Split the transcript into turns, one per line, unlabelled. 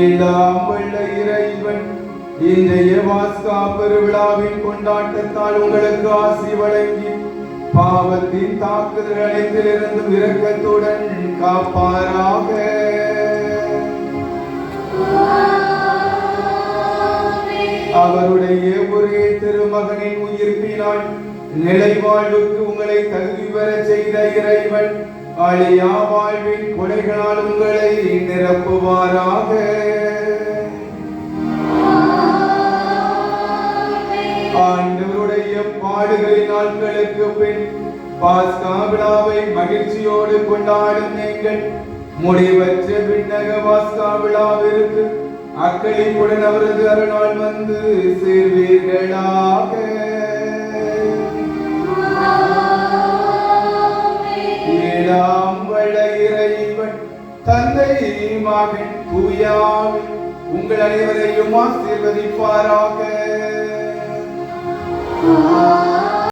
எல்லாம் வல்ல இறைவன் இன்றைய பாஸ்கா பெருவிழாவின் கொண்டாட்டத்தால் உங்களுக்கு ஆசி வழங்கி பாவத்தின் தாக்குதல் அனைத்திலிருந்து இரக்கத்துடன் காப்பாராக. அவருடைய ஒரே திருமகனின் உயிர்ப்பினால் நிலை வாழ்வுக்கு உங்களை தகுதி பெற செய்த இறைவன் அழியா வாழ்வின் கொடைகளால் உங்களை நிரப்புவாராக. ஆண்டவருடைய பாடுகளின் நாட்களுக்கு பின் பாஸ்கா விழாவை மகிழ்ச்சியோடு கொண்டாடும் நீங்கள் முடிவற்ற விண்ணக பாஸ்கா விழாவிற்கு அக்களிப்புடன் அவரது அருளால் வந்து சேர்வீர்களாக. ஏழாம் வல்ல இறைவன் தந்தை மகன் தூயாவி உங்கள் அனைவரையும் ஆசீர்வதிப்பாராக.